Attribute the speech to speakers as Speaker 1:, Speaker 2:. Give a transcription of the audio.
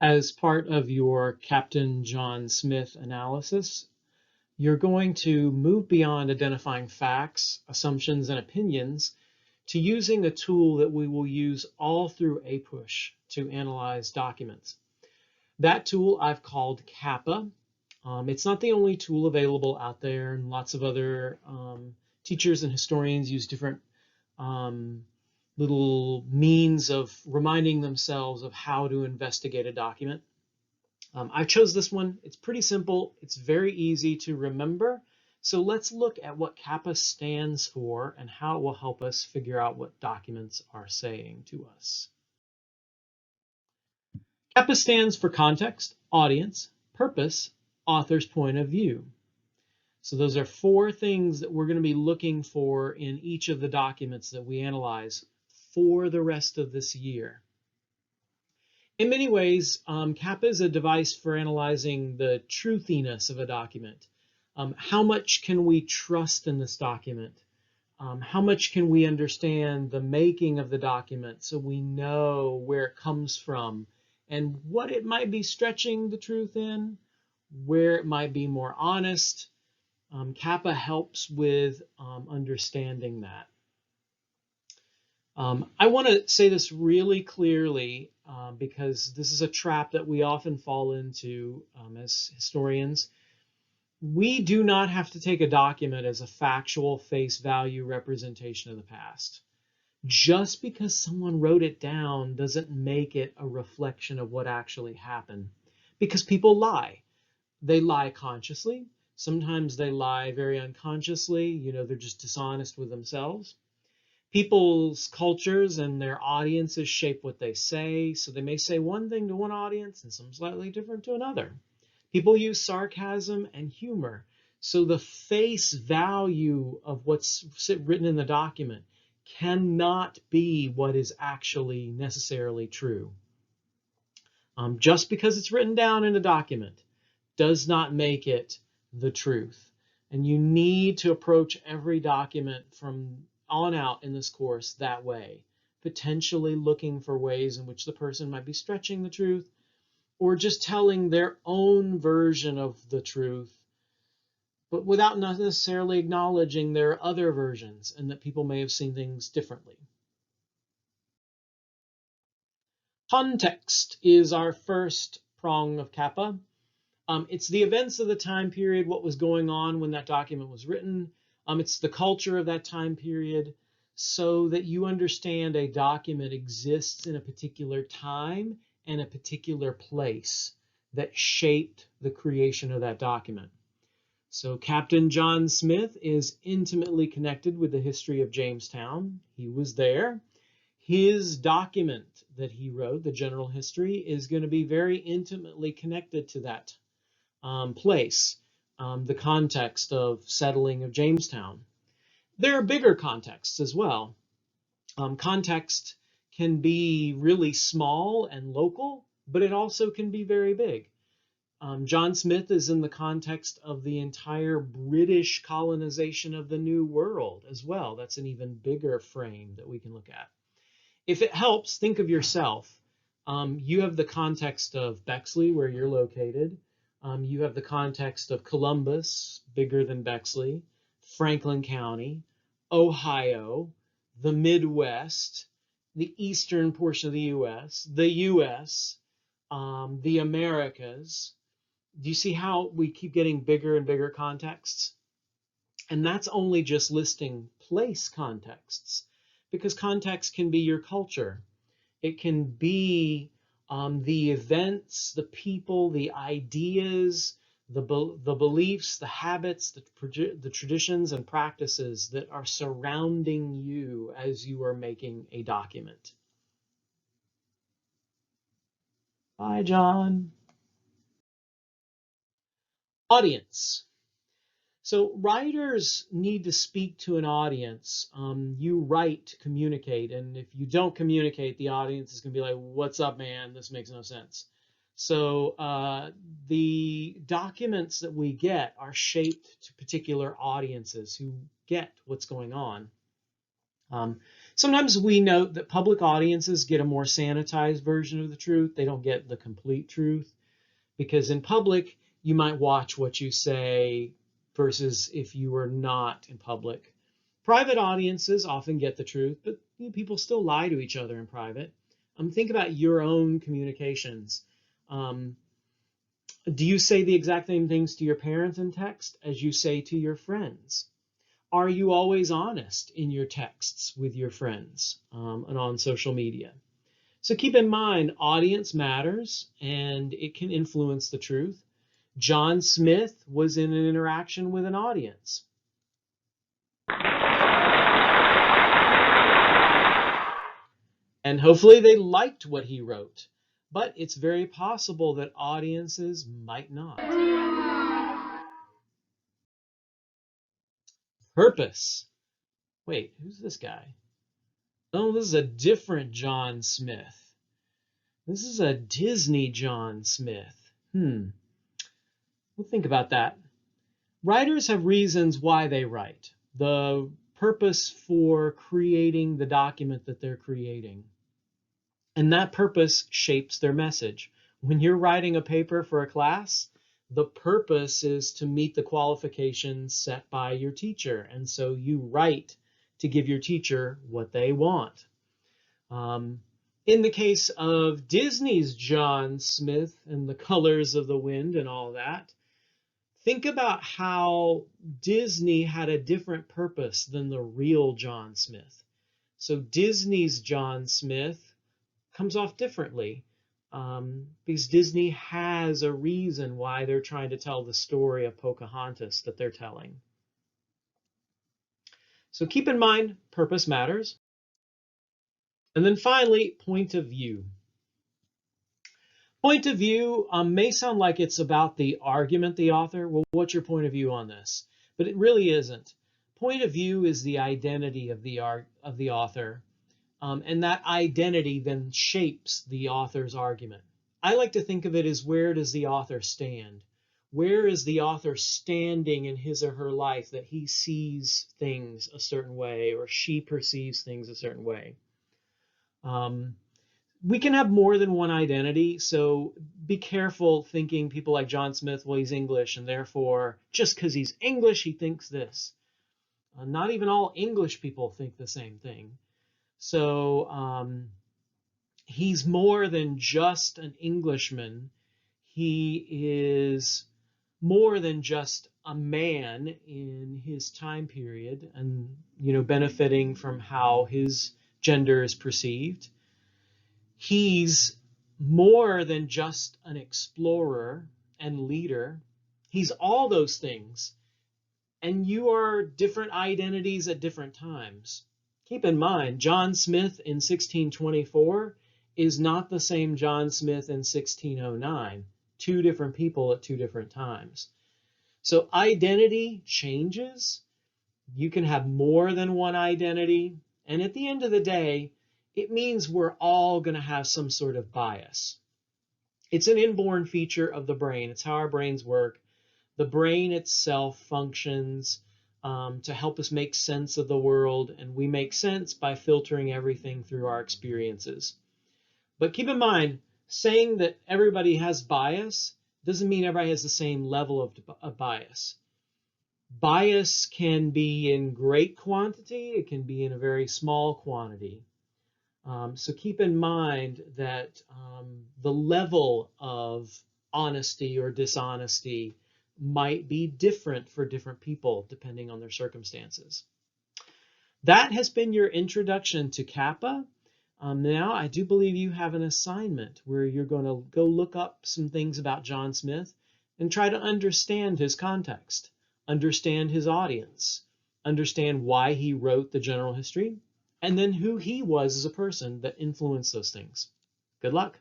Speaker 1: As part of your Captain John Smith analysis, you're going to move beyond identifying facts, assumptions, and opinions to using a tool that we will use all through APUSH to analyze documents. That tool I've called CAPA. It's not the only tool available out there, and lots of other teachers and historians use different little means of reminding themselves of how to investigate a document. I chose this one. It's pretty simple. It's very easy to remember. So let's look at what CAPA stands for and how it will help us figure out what documents are saying to us. CAPA stands for context, audience, purpose, author's point of view. So those are four things that we're going to be looking for in each of the documents that we analyze for the rest of this year. In many ways, CAPA is a device for analyzing the truthiness of a document. How much can we trust in this document? How much can we understand the making of the document so we know where it comes from and what it might be stretching the truth in, where it might be more honest. CAPA helps with understanding that. I want to say this really clearly because this is a trap that we often fall into as historians. We do not have to take a document as a factual face value representation of the past. Just because someone wrote it down doesn't make it a reflection of what actually happened, because people lie. They lie consciously. Sometimes they lie very unconsciously. They're just dishonest with themselves. People's cultures and their audiences shape what they say. So they may say one thing to one audience and some slightly different to another. People use sarcasm and humor. So the face value of what's written in the document cannot be what is actually necessarily true. Just because it's written down in a document does not make it the truth. And you need to approach every document from on out in this course that way, potentially looking for ways in which the person might be stretching the truth or just telling their own version of the truth, but without necessarily acknowledging there are other versions and that people may have seen things differently. Context is our first prong of CAPA. It's the events of the time period, what was going on when that document was written. It's the culture of that time period, so that you understand a document exists in a particular time and a particular place that shaped the creation of that document. So Captain John Smith is intimately connected with the history of Jamestown. He was there. His document that he wrote, the general history, is going to be very intimately connected to that place, the context of settling of Jamestown. There are bigger contexts as well. Context can be really small and local, but it also can be very big. John Smith is in the context of the entire British colonization of the New World as well. That's an even bigger frame that we can look at. If it helps, think of yourself. You have the context of Bexley, where you're located. You have the context of Columbus, bigger than Bexley, Franklin County, Ohio, the Midwest, the eastern portion of the U.S., the Americas. Do you see how we keep getting bigger and bigger contexts? And that's only just listing place contexts, because context can be your culture. It can be the events, the people, the ideas, the beliefs, the habits, the traditions and practices that are surrounding you as you are making a document. Bye, John. Audience. So writers need to speak to an audience. You write to communicate, and if you don't communicate, the audience is going to be like, what's up, man? This makes no sense. So the documents that we get are shaped to particular audiences who get what's going on. Sometimes we note that public audiences get a more sanitized version of the truth. They don't get the complete truth, because in public, you might watch what you say versus if you were not in public. Private audiences often get the truth, but people still lie to each other in private. Think about your own communications. Do you say the exact same things to your parents in text as you say to your friends? Are you always honest in your texts with your friends and on social media? So keep in mind, audience matters and it can influence the truth. John Smith was in an interaction with an audience. And hopefully they liked what he wrote. But it's very possible that audiences might not. Purpose. Wait, who's this guy? Oh, this is a different John Smith. This is a Disney John Smith. We'll think about that. Writers have reasons why they write. The purpose for creating the document that they're creating. And that purpose shapes their message. When you're writing a paper for a class, the purpose is to meet the qualifications set by your teacher. And so you write to give your teacher what they want. In the case of Disney's John Smith and the colors of the wind and all that, think about how Disney had a different purpose than the real John Smith. So Disney's John Smith comes off differently because Disney has a reason why they're trying to tell the story of Pocahontas that they're telling. So keep in mind, purpose matters. And then finally, point of view. Point of view may sound like it's about the argument, the author. Well, what's your point of view on this? But it really isn't. Point of view is the identity of the author. And that identity then shapes the author's argument. I like to think of it as, where does the author stand? Where is the author standing in his or her life that he sees things a certain way or she perceives things a certain way? We can have more than one identity, so be careful thinking people like John Smith, well, he's English, and therefore, just because he's English, he thinks this. Not even all English people think the same thing. So he's more than just an Englishman. He is more than just a man in his time period and, benefiting from how his gender is perceived. He's more than just an explorer and leader. He's all those things. And you are different identities at different times. Keep in mind, John Smith in 1624 is not the same John Smith in 1609. Two different people at two different times. So identity changes. You can have more than one identity. And at the end of the day, it means we're all going to have some sort of bias. It's an inborn feature of the brain. It's how our brains work. The brain itself functions to help us make sense of the world, and we make sense by filtering everything through our experiences. But keep in mind, saying that everybody has bias doesn't mean everybody has the same level of bias. Bias can be in great quantity, it can be in a very small quantity. So keep in mind that the level of honesty or dishonesty might be different for different people depending on their circumstances. That has been your introduction to CAPA. Now I do believe you have an assignment where you're going to go look up some things about John Smith and try to understand his context, understand his audience, understand why he wrote the general history, and then who he was as a person that influenced those things. Good luck.